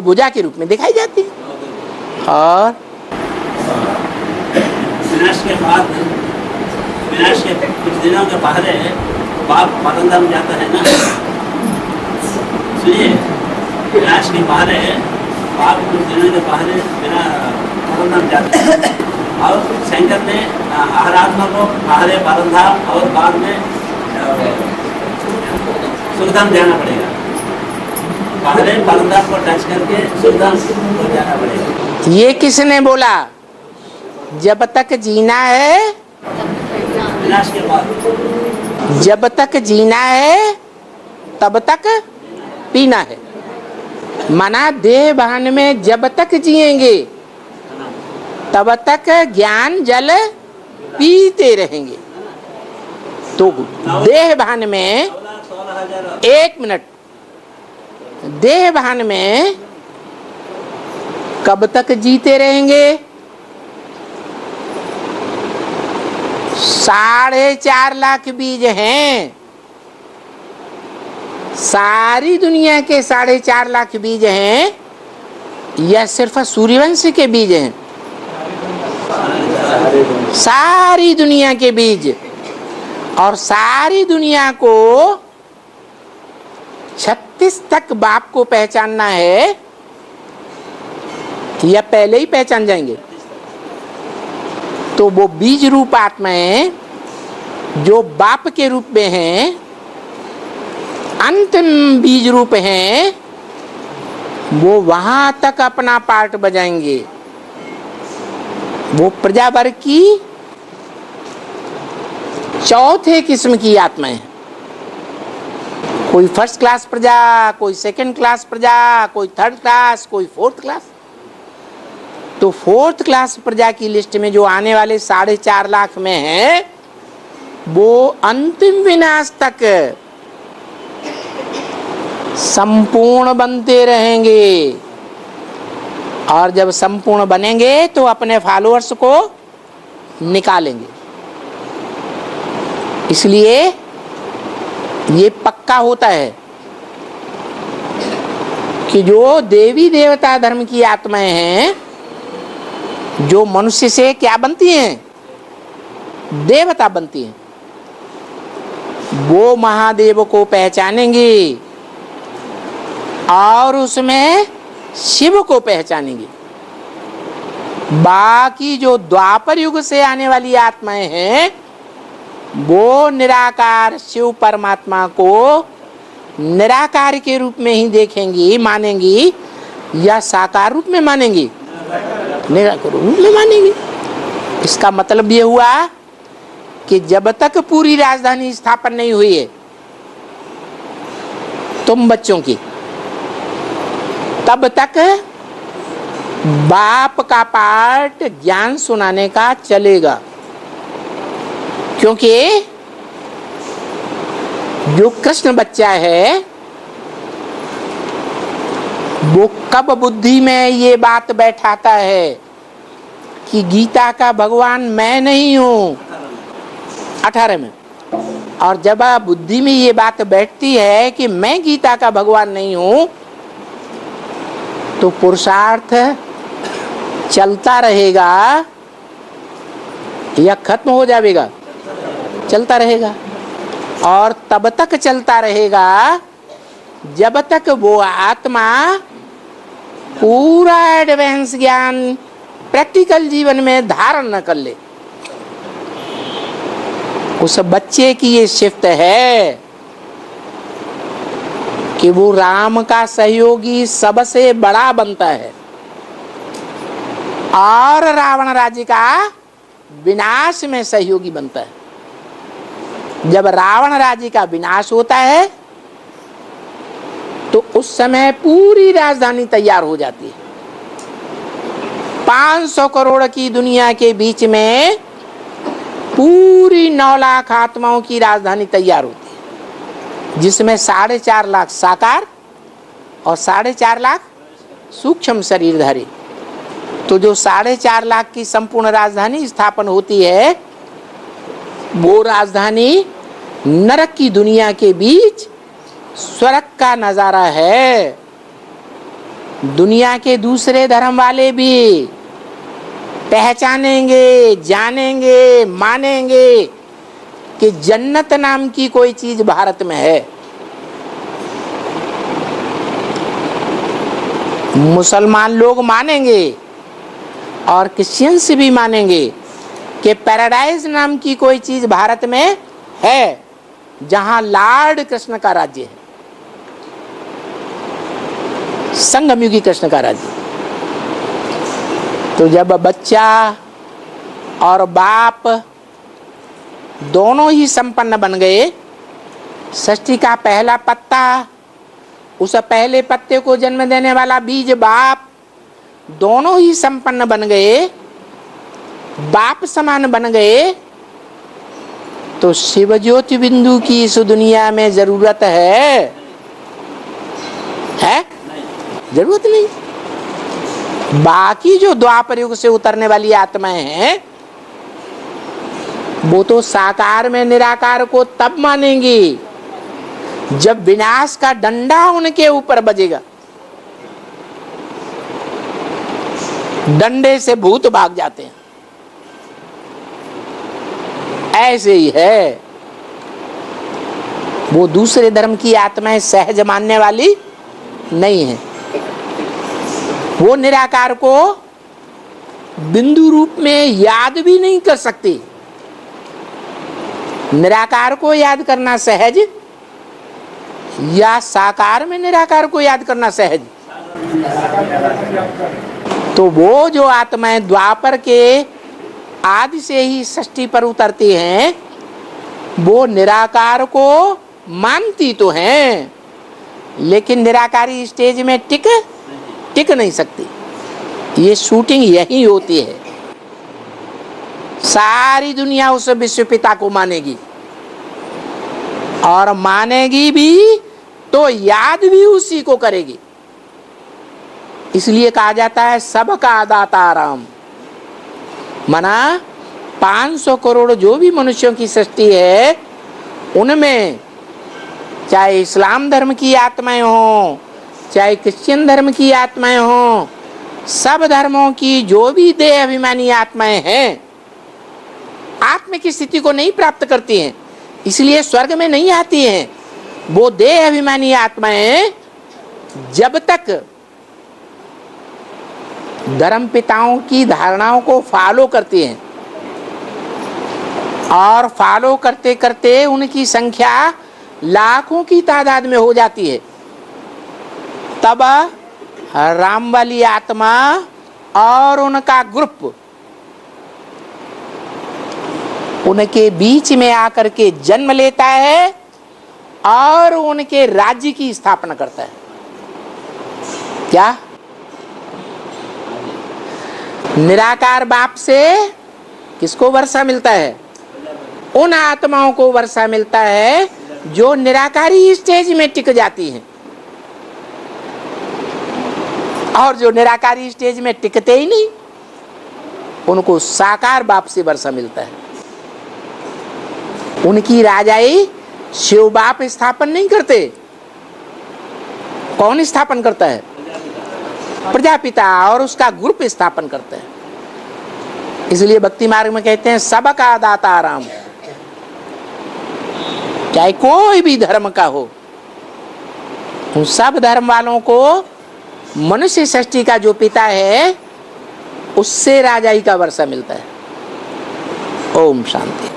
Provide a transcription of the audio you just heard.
भुजा के रूप में दिखाई जाती है। और विनाश के कुछ दिनों के पहले बाप परमधाम जाता है ना। सुनिए, विनाश के पहले बाप कुछ दिनों के पहले बिना परमधाम जाता है और शंकर ने हर आत्मा को पहले परमधाम और बाद में सुखधाम जाना पड़ेगा। पहले परमधाम को टच करके सुखधाम को जाना पड़ेगा। ये किसने बोला? जब तक जीना है, विनाश के बाद जब तक जीना है तब तक पीना है। मना देह भान में जब तक जिएंगे तब तक ज्ञान जल पीते रहेंगे। तो देह भान में 1 मिनट, देह भान में कब तक जीते रहेंगे? 4.5 लाख बीज हैं। सारी दुनिया के 4.5 लाख बीज हैं या सिर्फ सूर्यवंश के बीज हैं? सारी दुनिया के बीज। और सारी दुनिया को 36 तक बाप को पहचानना है या पहले ही पहचान जाएंगे? तो वो बीज रूप आत्माएं जो बाप के रूप में हैं, अंतिम बीज रूप हैं, वो वहां तक अपना पार्ट बजाएंगे। वो प्रजा वर्ग की चौथे किस्म की आत्माएं, कोई फर्स्ट क्लास प्रजा, कोई सेकंड क्लास प्रजा, कोई थर्ड क्लास, कोई फोर्थ क्लास। तो फोर्थ क्लास प्रजा की लिस्ट में जो आने वाले 4.5 लाख में है, वो अंतिम विनाश तक संपूर्ण बनते रहेंगे। और जब संपूर्ण बनेंगे तो अपने फॉलोअर्स को निकालेंगे। इसलिए ये पक्का होता है कि जो देवी देवता धर्म की आत्माएं हैं, जो मनुष्य से क्या बनती हैं? देवता बनती हैं। वो महादेव को पहचानेंगी और उसमें शिव को पहचानेंगी। बाकी जो द्वापर युग से आने वाली आत्माएं हैं, वो निराकार शिव परमात्मा को निराकार के रूप में ही देखेंगी, मानेंगी, या साकार रूप में मानेंगी? निराकार रूप में मानेंगी। इसका मतलब ये हुआ कि जब तक पूरी राजधानी स्थापन नहीं हुई है तुम बच्चों की, तब तक बाप का पार्ट ज्ञान सुनाने का चलेगा। क्योंकि जो कृष्ण बच्चा है वो कब बुद्धि में ये बात बैठाता है कि गीता का भगवान मैं नहीं हूं? 18 में। और जब बुद्धि में ये बात बैठती है कि मैं गीता का भगवान नहीं हूं, तो पुरुषार्थ चलता रहेगा या खत्म हो जाएगा? चलता रहेगा। और तब तक चलता रहेगा जब तक वो आत्मा पूरा एडवांस ज्ञान प्रैक्टिकल जीवन में धारण न कर ले। उस बच्चे की ये शिफ्ट है कि वो राम का सहयोगी सबसे बड़ा बनता है और रावण राज्य का विनाश में सहयोगी बनता है। जब रावण राज्य का विनाश होता है तो उस समय पूरी राजधानी तैयार हो जाती है। 500 करोड़ की दुनिया के बीच में पूरी 9 लाख आत्माओं की राजधानी तैयार होती है, जिसमें 4.5 लाख साकार और 4.5 लाख सूक्ष्म शरीरधारी। तो जो 4.5 लाख की संपूर्ण राजधानी स्थापन होती है, वो राजधानी नरक की दुनिया के बीच स्वर्ग का नजारा है। दुनिया के दूसरे धर्म वाले भी पहचानेंगे, जानेंगे, मानेंगे कि जन्नत नाम की कोई चीज भारत में है। मुसलमान लोग मानेंगे और क्रिश्चियंस भी मानेंगे कि पैराडाइज नाम की कोई चीज भारत में है, जहां लॉर्ड कृष्ण का राज्य है, संगमयुगी कृष्ण का राज्य। तो जब बच्चा और बाप दोनों ही संपन्न बन गए, सृष्टि का पहला पत्ता, उस पहले पत्ते को जन्म देने वाला बीज बाप, दोनों ही संपन्न बन गए, बाप समान बन गए, तो शिव ज्योति बिंदु की इस दुनिया में जरूरत है? जरूरत नहीं। बाकी जो द्वापर युग से उतरने वाली आत्माएं हैं, वो तो साकार में निराकार को तब मानेंगी जब विनाश का डंडा उनके ऊपर बजेगा। डंडे से भूत भाग जाते हैं, ऐसे ही है। वो दूसरे धर्म की आत्माएं सहज मानने वाली नहीं है। वो निराकार को बिंदु रूप में याद भी नहीं कर सकती। निराकार को याद करना सहज या साकार में निराकार को याद करना सहज? तो वो जो आत्माएं द्वापर के आदि से ही सृष्टि पर उतरती हैं, वो निराकार को मानती तो हैं, लेकिन निराकारी स्टेज में टिक नहीं सकती। ये शूटिंग यही होती है। सारी दुनिया उस विश्व पिता को मानेगी, और मानेगी भी तो याद भी उसी को करेगी। इसलिए कहा जाता है सबका दाता राम। मना 500 करोड़ जो भी मनुष्यों की सृष्टि है, उनमें चाहे इस्लाम धर्म की आत्माएं हों, चाहे क्रिश्चियन धर्म की आत्माएं हों, सब धर्मों की जो भी देह अभिमानी आत्माएं हैं, आत्म की स्थिति को नहीं प्राप्त करती हैं, इसलिए स्वर्ग में नहीं आती हैं। वो देह अभिमानी आत्माएं जब तक धर्म पिताओं की धारणाओं को फॉलो करती हैं, और फॉलो करते करते उनकी संख्या लाखों की तादाद में हो जाती है, तब राम वाली आत्मा और उनका ग्रुप उनके बीच में आकर के जन्म लेता है और उनके राज्य की स्थापना करता है। क्या निराकार बाप से किसको वर्षा मिलता है? उन आत्माओं को वर्षा मिलता है जो निराकारी स्टेज में टिक जाती हैं, और जो निराकारी स्टेज में टिकते ही नहीं, उनको साकार बाप से वर्षा मिलता है। उनकी राजाई शिव बाप स्थापन नहीं करते। कौन स्थापन करता है? प्रजापिता और उसका ग्रुप स्थापन करते हैं। इसलिए भक्ति मार्ग में कहते हैं सबका दाता राम। चाहे कोई भी धर्म का हो, उन सब धर्म वालों को मनुष्य सृष्टि का जो पिता है, उससे राजाई का वर्षा मिलता है। ओम शांति।